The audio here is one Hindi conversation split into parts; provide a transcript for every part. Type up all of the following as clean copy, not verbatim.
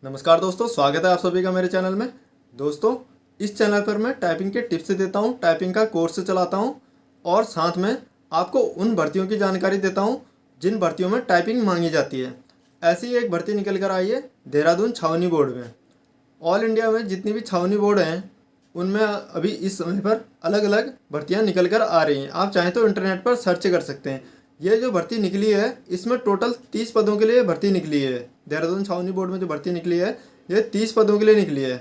नमस्कार दोस्तों, स्वागत है आप सभी का मेरे चैनल में। दोस्तों, इस चैनल पर मैं टाइपिंग के टिप्स देता हूं, टाइपिंग का कोर्स चलाता हूं और साथ में आपको उन भर्तियों की जानकारी देता हूं जिन भर्तियों में टाइपिंग मांगी जाती है। ऐसी एक भर्ती निकल कर आई है देहरादून छावनी बोर्ड में। ऑल इंडिया में जितनी भी छावनी बोर्ड हैं उनमें अभी इस समय पर अलग अलग भर्तियाँ निकल कर आ रही हैं। आप चाहें तो इंटरनेट पर सर्च कर सकते हैं। ये जो भर्ती निकली है इसमें टोटल 30 पदों के लिए भर्ती निकली है। देहरादून छावनी बोर्ड में जो भर्ती निकली है ये 30 पदों के लिए निकली है।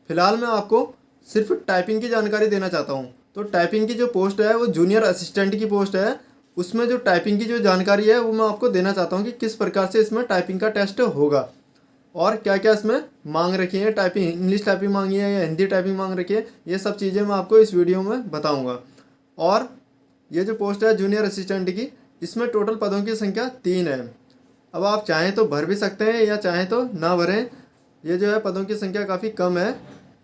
फिलहाल मैं आपको सिर्फ टाइपिंग की जानकारी देना चाहता हूँ। तो टाइपिंग की जो पोस्ट है वो जूनियर असिस्टेंट की पोस्ट है। उसमें जो टाइपिंग की जो जानकारी है वो मैं आपको देना चाहता हूँ कि किस प्रकार से इसमें टाइपिंग का टेस्ट होगा और क्या क्या इसमें मांग रखी है। टाइपिंग इंग्लिश टाइपिंग मांगी है या हिंदी टाइपिंग मांग रखी है, ये सब चीज़ें मैं आपको इस वीडियो में बताऊंगा। और ये जो पोस्ट है जूनियर असिस्टेंट की, इसमें टोटल पदों की संख्या 3 है। अब आप चाहें तो भर भी सकते हैं या चाहें तो ना भरें। ये जो है पदों की संख्या काफ़ी कम है,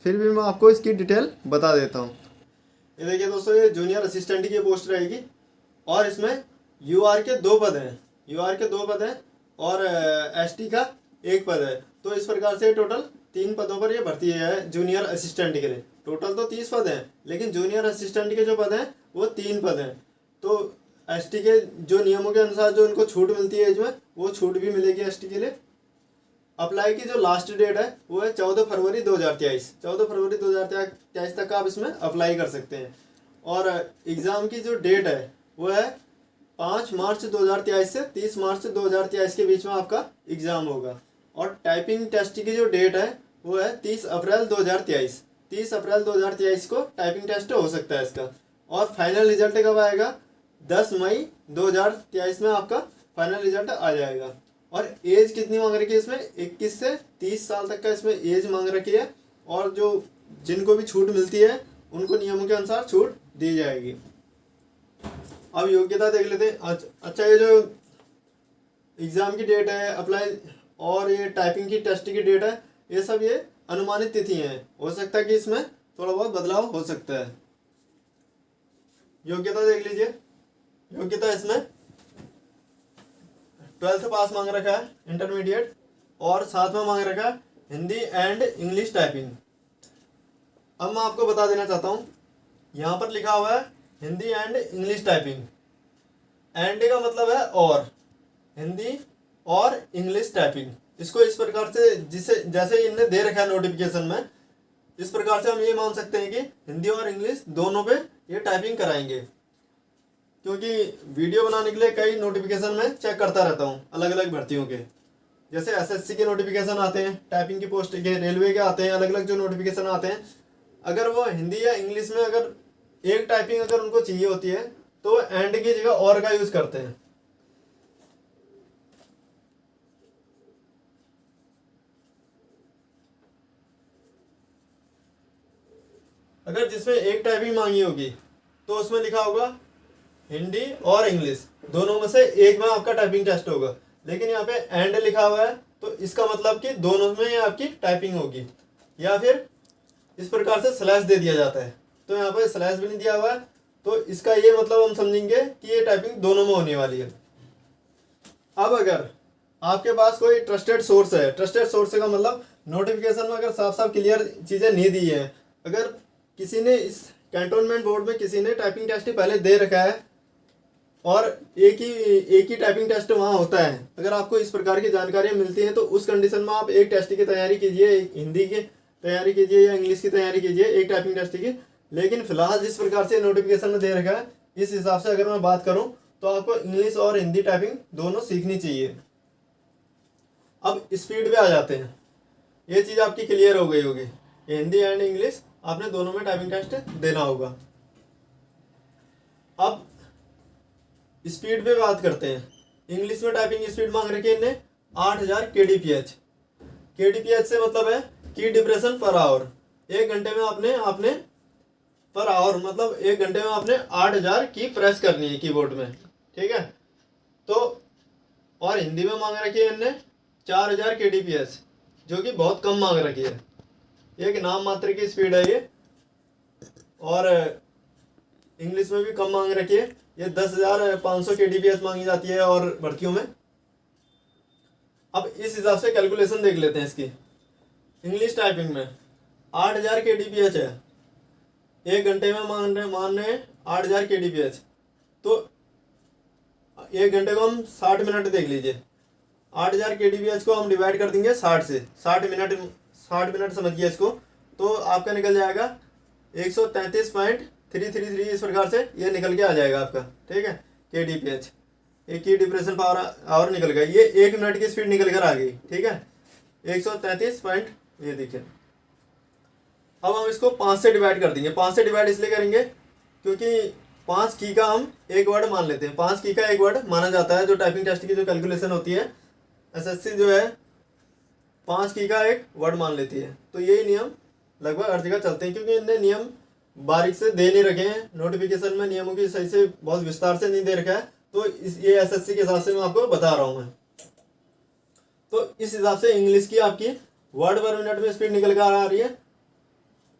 फिर भी मैं आपको इसकी डिटेल बता देता हूँ। ये देखिए दोस्तों, ये जूनियर असिस्टेंट की पोस्ट रहेगी और इसमें यूआर के 2 पद हैं। यूआर के 2 पद हैं और एसटी का 1 पद है। तो इस प्रकार से टोटल 3 पदों पर ये भर्ती है जूनियर असिस्टेंट के लिए। टोटल तो 30 पद हैं, लेकिन जूनियर असिस्टेंट के जो पद हैं वो 3 पद हैं। तो एसटी के जो नियमों के अनुसार जो इनको छूट मिलती है इसमें, वो छूट भी मिलेगी एसटी के लिए। अप्लाई की जो लास्ट डेट है वो है 14 फरवरी 2023। 14 फरवरी 2023 तक आप इसमें अप्लाई कर सकते हैं। और एग्ज़ाम की जो डेट है वो है 5 मार्च 2023 से 30 मार्च 2023 के बीच में आपका एग्ज़ाम होगा। और टाइपिंग टेस्ट की जो डेट है वो है 30 अप्रैल 2023। 30 अप्रैल 2023 को टाइपिंग टेस्ट हो सकता है इसका। और फाइनल रिजल्ट कब आएगा? 10 मई 2023 में आपका फाइनल रिजल्ट आ जाएगा। और एज कितनी मांग रखी है इसमें? 21 से 30 साल तक का इसमें एज मांग रखी है। और जो जिनको भी छूट मिलती है उनको नियमों के अनुसार छूट दी जाएगी। अब योग्यता देख लेते हैं। अच्छा, ये जो एग्ज़ाम की डेट है, अप्लाई और ये टाइपिंग की टेस्ट की डेट है, ये सब ये अनुमानित तिथि हैं। हो सकता है कि इसमें थोड़ा बहुत बदलाव हो सकता है। योग्यता देख लीजिए। योग्यता इसमें 12th पास मांग रखा है, इंटरमीडिएट, और साथ में मांग रखा है हिंदी एंड इंग्लिश टाइपिंग। अब मैं आपको बता देना चाहता हूँ, यहाँ पर लिखा हुआ है Hindi and English typing. And का मतलब है और, हिंदी और इंग्लिश टाइपिंग। इसको इस प्रकार से जैसे इनने दे रखा है नोटिफिकेशन में, इस प्रकार से हम ये मान सकते हैं कि हिंदी और इंग्लिश दोनों पे ये टाइपिंग कराएंगे। क्योंकि वीडियो बनाने के लिए कई नोटिफिकेशन में चेक करता रहता हूँ अलग अलग भर्तियों के। जैसे एसएससी के नोटिफिकेशन आते हैं, टाइपिंग की पोस्ट के, रेलवे के आते हैं, अलग अलग जो नोटिफिकेशन आते हैं, अगर वो हिंदी या इंग्लिश में अगर एक टाइपिंग अगर उनको चाहिए होती है तो एंड की जगह और का यूज करते हैं। अगर जिसमें एक टाइपिंग मांगी होगी तो उसमें लिखा होगा हिंदी और इंग्लिश, दोनों में से एक में आपका टाइपिंग टेस्ट होगा। लेकिन यहाँ पे एंड लिखा हुआ है तो इसका मतलब कि दोनों में ही आपकी टाइपिंग होगी। या फिर इस प्रकार से स्लैश दे दिया जाता है, तो यहाँ पे स्लैश भी नहीं दिया हुआ है, तो इसका ये मतलब हम समझेंगे कि ये टाइपिंग दोनों में होने वाली है। अब अगर आपके पास कोई ट्रस्टेड सोर्स है, ट्रस्टेड सोर्स का मतलब नोटिफिकेशन में अगर साफ साफ क्लियर चीज़ें नहीं दी है, अगर किसी ने इस कैंटोनमेंट बोर्ड में किसी ने टाइपिंग टेस्ट पहले दे रखा है और एक ही टाइपिंग टेस्ट वहाँ होता है, अगर आपको इस प्रकार की जानकारियाँ मिलती हैं तो उस कंडीशन में आप एक टेस्ट की तैयारी कीजिए, एक हिंदी की तैयारी कीजिए या इंग्लिश की तैयारी कीजिए, एक टाइपिंग टेस्ट की। लेकिन फिलहाल जिस प्रकार से नोटिफिकेशन में दे रखा है, इस हिसाब से अगर मैं बात करूँ तो आपको इंग्लिश और हिंदी टाइपिंग दोनों सीखनी चाहिए। अब स्पीड पे आ जाते हैं। ये चीज़ आपकी क्लियर हो गई होगी, हिंदी एंड इंग्लिश आपने दोनों में टाइपिंग टेस्ट देना होगा। अब स्पीड पे बात करते हैं। इंग्लिश में टाइपिंग स्पीड मांग रखी है इन्हें 8000 kdph। kdph से मतलब है की डिप्रेशन पर आवर। एक घंटे में आपने पर आवर मतलब एक घंटे में आपने 8000 की प्रेस करनी है कीबोर्ड में, ठीक है। तो और हिंदी में मांग रखी है इनने 4000 kdph, जो कि बहुत कम मांग रखी है। एक नाम मात्र की स्पीड है ये। और इंग्लिश में भी कम मांग रखी है, ये 10,500 kdph मांगी जाती है और भर्तियों में। अब इस हिसाब से कैलकुलेशन देख लेते हैं इसकी। इंग्लिश टाइपिंग में 8000 kbps है। 1 घंटे में मान रहे हैं 8000 kbps। तो 1 घंटे को हम 60 मिनट देख लीजिए। 8000 kbps को हम डिवाइड कर देंगे 60 से, 60 मिनट समझिए इसको। तो आपका निकल जाएगा 133.333, इस प्रकार से ये निकल के आ जाएगा आपका, ठीक है, kbps। एक की डिप्रेशन पावर आवर निकल गया, ये 1 मिनट की स्पीड निकल कर आ गई, ठीक है, 133 पॉइंट, ये देखिए। अब हम इसको 5 से डिवाइड कर देंगे। 5 से डिवाइड इसलिए करेंगे क्योंकि 5 की का हम एक वर्ड मान लेते हैं। 5 की का एक वर्ड माना जाता है। जो टाइपिंग टेस्ट की जो कैलकुलेशन होती है, एसएससी जो है 5 की का एक वर्ड मान लेती है। तो यही नियम लगभग हर जगह चलते हैं, क्योंकि इनने नियम बारीक से दे नहीं रखे हैं, नोटिफिकेशन में नियमों की सही से बहुत विस्तार से नहीं दे रखा है। तो ये एसएससी के हिसाब से मैं आपको बता रहा हूँ मैं। तो इस हिसाब से इंग्लिश की आपकी वर्ड पर मिनट में स्पीड निकल कर आ रही है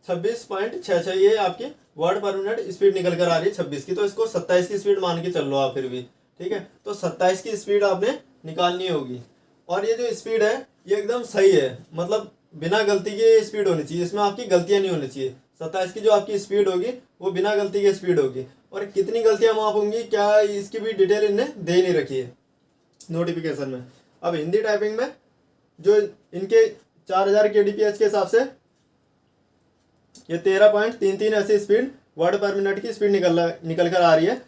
26.66, ये आपकी वर्ड पर मिनट स्पीड निकल कर आ रही है 26 की। तो इसको 27 की स्पीड मान के चल लो आप फिर भी, ठीक है। तो 27 की स्पीड आपने निकालनी होगी। और ये जो स्पीड है ये एकदम सही है, मतलब बिना गलती के स्पीड होनी चाहिए, इसमें आपकी गलतियां नहीं होनी चाहिए। 27 की जो आपकी स्पीड होगी वो बिना गलती की स्पीड होगी। और कितनी गलतियां माफ होंगी क्या, इसकी भी डिटेल इनने दे नहीं रखी है नोटिफिकेशन में। अब हिंदी टाइपिंग में जो इनके 4000 kbps के हिसाब से ये 13.33 ऐसी स्पीड वर्ड पर मिनट की स्पीड निकल कर आ रही है।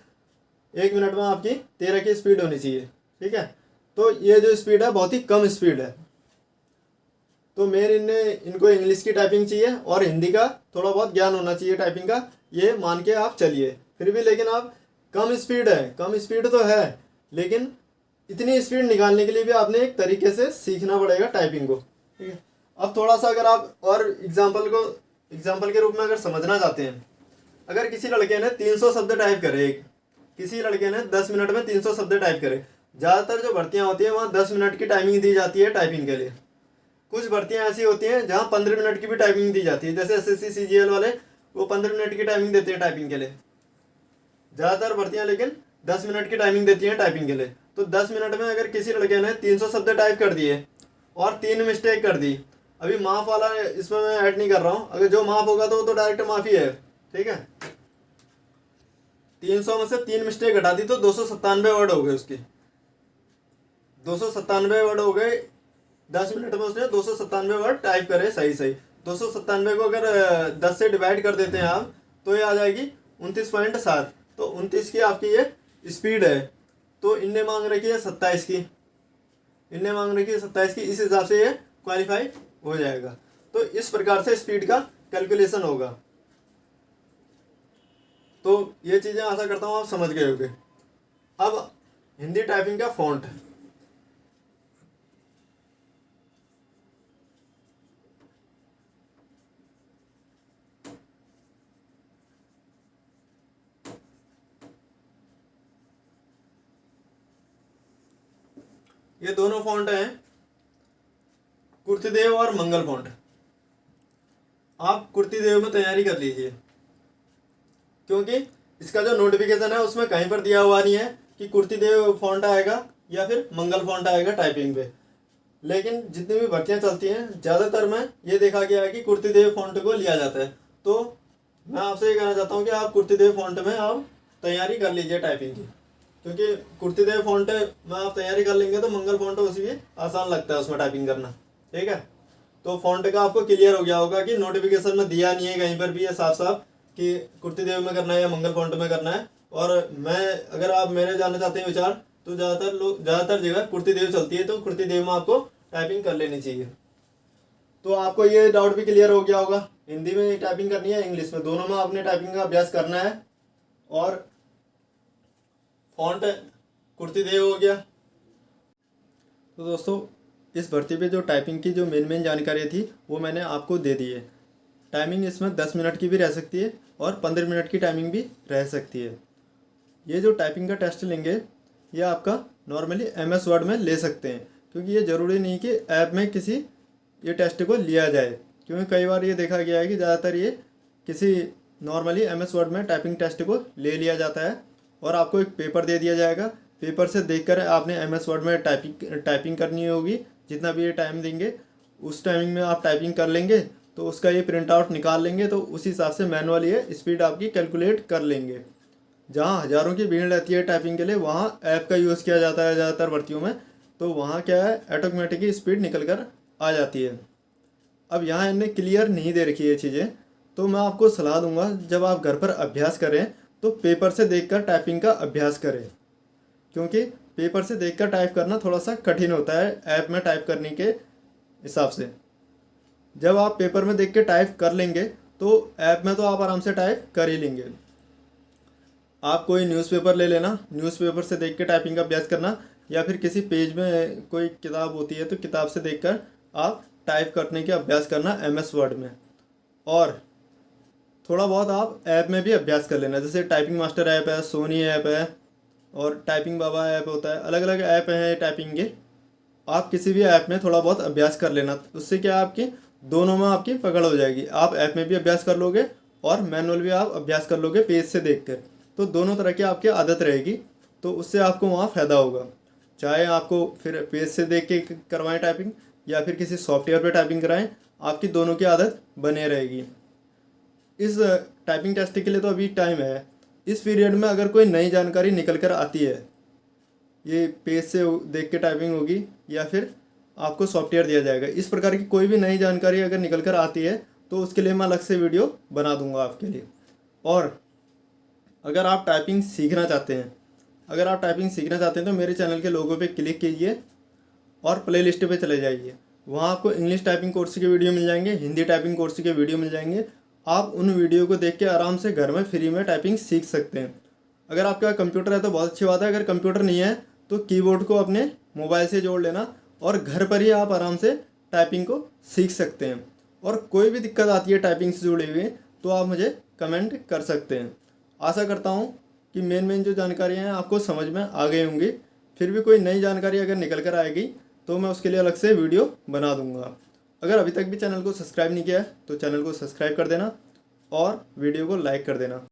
1 मिनट में आपकी 13 की स्पीड होनी चाहिए, ठीक है। तो ये जो स्पीड है बहुत ही कम स्पीड है। तो मेन इनको इंग्लिश की टाइपिंग चाहिए और हिंदी का थोड़ा बहुत ज्ञान होना चाहिए टाइपिंग का, ये मान के आप चलिए। फिर भी लेकिन आप कम स्पीड है, कम स्पीड तो है, लेकिन इतनी स्पीड निकालने के लिए भी आपने एक तरीके से सीखना पड़ेगा टाइपिंग को, ठीक है। अब थोड़ा सा अगर आप और एग्जाम्पल के रूप में अगर समझना चाहते हैं, अगर किसी लड़के ने 300 शब्द टाइप करे, किसी लड़के ने 10 मिनट में 300 शब्द टाइप करे। ज़्यादातर जो भर्तियाँ होती हैं वहाँ 10 मिनट की टाइमिंग दी जाती है टाइपिंग के लिए। कुछ भर्तियाँ ऐसी होती हैं जहाँ 15 मिनट की भी टाइमिंग दी जाती है, जैसे एसएससी सीजीएल वाले वो 15 मिनट की टाइमिंग देते हैं टाइपिंग के लिए। ज़्यादातर भर्तियाँ लेकिन 10 मिनट की टाइमिंग देती हैं टाइपिंग के लिए। तो 10 मिनट में अगर किसी लड़के ने 300 शब्द टाइप कर दिए और 3 मिस्टेक कर दी, अभी माफ वाला इसमें मैं ऐड नहीं कर रहा हूँ, अगर जो माफ होगा तो वो तो डायरेक्ट माफी है, ठीक है। 300 में से 3 मिस्टेक घटा दी तो 297 वर्ड हो गए उसके, 297 वर्ड हो गए। 10 मिनट में उसने 297 वर्ड टाइप करे सही। 297 को अगर 10 से डिवाइड कर देते हैं आप तो ये आ जाएगी 29.7। तो 29 की आपकी ये स्पीड है। तो इनने मांग रखी है 27 की, इस हिसाब से ये क्वालिफाई हो जाएगा। तो इस प्रकार से स्पीड का कैलकुलेशन होगा। तो ये चीज़ें आशा करता हूँ आप समझ गए होंगे। अब हिंदी टाइपिंग का फॉन्ट, ये दोनों फॉन्ट हैं कुर्तिदेव और मंगल फॉन्ट। आप कुर्तिदेव में तैयारी कर लीजिए, क्योंकि इसका जो नोटिफिकेशन है उसमें कहीं पर दिया हुआ नहीं है कि कुर्तिदेव फॉन्ट आएगा या फिर मंगल फॉन्ट आएगा टाइपिंग पे। लेकिन जितनी भी भर्तियाँ चलती हैं ज़्यादातर में ये देखा गया है कि कुर्तिदेव फॉन्ट को लिया जाता है। तो मैं आपसे ये कहना चाहता हूँ कि आप कुर्तिदेव फॉन्ट में आप तैयारी कर लीजिए टाइपिंग की, क्योंकि कुर्तिदेव फॉन्ट में आप तैयारी कर लेंगे तो मंगल फॉन्ट उसी भी आसान लगता है उसमें टाइपिंग करना, ठीक है। तो फॉन्ट का आपको क्लियर हो गया होगा कि नोटिफिकेशन में दिया नहीं है कहीं पर भी ये साफ साफ कि कुर्तिदेव में करना है या मंगल फॉन्ट में करना है। और मैं अगर आप मेरे जानना चाहते हैं विचार, तो ज़्यादातर जगह कुर्तिदेव चलती है, तो कुर्तिदेव में आपको टाइपिंग कर लेनी चाहिए। तो आपको ये डाउट भी क्लियर हो गया होगा, हिंदी में टाइपिंग करनी है इंग्लिश में, दोनों में आपने टाइपिंग का अभ्यास करना है। और फॉन्ट कुर्तिदेव हो गया। तो दोस्तों इस भर्ती पे जो टाइपिंग की जो मेन जानकारी थी वो मैंने आपको दे दी है। टाइमिंग इसमें 10 मिनट की भी रह सकती है और 15 मिनट की टाइमिंग भी रह सकती है। ये जो टाइपिंग का टेस्ट लेंगे ये आपका नॉर्मली MS वर्ड में ले सकते हैं, क्योंकि ये ज़रूरी नहीं कि ऐप में किसी ये टेस्ट को लिया जाए, क्योंकि कई बार ये देखा गया है कि ज़्यादातर ये किसी नॉर्मली MS वर्ड में टाइपिंग टेस्ट को ले लिया जाता है और आपको एक पेपर दे दिया जाएगा। पेपर से देखकर आपने MS वर्ड में टाइपिंग करनी होगी जितना भी ये टाइम देंगे, उस टाइमिंग में आप टाइपिंग कर लेंगे तो उसका ये प्रिंट आउट निकाल लेंगे, तो उस हिसाब से मैनुअली ये स्पीड आपकी कैलकुलेट कर लेंगे। जहाँ हज़ारों की भीड़ रहती है टाइपिंग के लिए, वहाँ ऐप का यूज़ किया जाता है ज़्यादातर भर्तियों में, तो वहाँ क्या है ऑटोमेटिक ही स्पीड निकल कर आ जाती है। अब यहाँ इनने क्लियर नहीं दे रखी है चीज़ें, तो मैं आपको सलाह दूंगा जब आप घर पर अभ्यास करें तो पेपर से देखकर टाइपिंग का अभ्यास करें, क्योंकि पेपर से देखकर टाइप करना थोड़ा सा कठिन होता है ऐप में टाइप करने के हिसाब से। जब आप पेपर में देख के टाइप कर लेंगे तो ऐप में तो आप आराम से टाइप कर ही लेंगे। आप कोई न्यूज़पेपर ले लेना, न्यूज़पेपर से देख के टाइपिंग का अभ्यास करना, या फिर किसी पेज में कोई किताब होती है तो किताब से देखकर आप टाइप करने के अभ्यास करना MS वर्ड में। और थोड़ा बहुत आप ऐप में भी अभ्यास कर लेना, जैसे टाइपिंग मास्टर ऐप है, सोनी ऐप है और टाइपिंग बाबा ऐप होता है, अलग अलग ऐप हैं टाइपिंग के। आप किसी भी ऐप में थोड़ा बहुत अभ्यास कर लेना, उससे क्या आपकी दोनों में आपकी पकड़ हो जाएगी। आप ऐप में भी अभ्यास कर लोगे और मैनुअल भी आप अभ्यास कर लोगे पेज से देखकर, तो दोनों तरह की आपकी आदत रहेगी, तो उससे आपको वहाँ फ़ायदा होगा। चाहे आपको फिर पेज से देख के करवाएं टाइपिंग या फिर किसी सॉफ्टवेयर पे टाइपिंग कराएं, आपकी दोनों की आदत बने रहेगी। इस टाइपिंग टेस्ट के लिए तो अभी टाइम है। इस पीरियड में अगर कोई नई जानकारी निकल कर आती है, ये पेज से देख के टाइपिंग होगी या फिर आपको सॉफ्टवेयर दिया जाएगा, इस प्रकार की कोई भी नई जानकारी अगर निकल कर आती है तो उसके लिए मैं अलग से वीडियो बना दूंगा आपके लिए। और अगर आप टाइपिंग सीखना चाहते हैं तो मेरे चैनल के लोगो पे क्लिक कीजिए और प्ले लिस्ट पर चले जाइए। वहाँ आपको इंग्लिश टाइपिंग कोर्स के वीडियो मिल जाएंगे, हिंदी टाइपिंग कोर्स के वीडियो मिल जाएंगे। आप उन वीडियो को देख के आराम से घर में फ्री में टाइपिंग सीख सकते हैं। अगर आपके पास कंप्यूटर है तो बहुत अच्छी बात है, अगर कंप्यूटर नहीं है तो कीबोर्ड को अपने मोबाइल से जोड़ लेना और घर पर ही आप आराम से टाइपिंग को सीख सकते हैं। और कोई भी दिक्कत आती है टाइपिंग से जुड़ी हुई तो आप मुझे कमेंट कर सकते हैं। आशा करता हूँ कि मेन जो जानकारियाँ हैं आपको समझ में आ गई होंगी। फिर भी कोई नई जानकारी अगर निकल कर आएगी तो मैं उसके लिए अलग से वीडियो बना दूंगा। अगर अभी तक भी चैनल को सब्सक्राइब नहीं किया है तो चैनल को सब्सक्राइब कर देना और वीडियो को लाइक कर देना।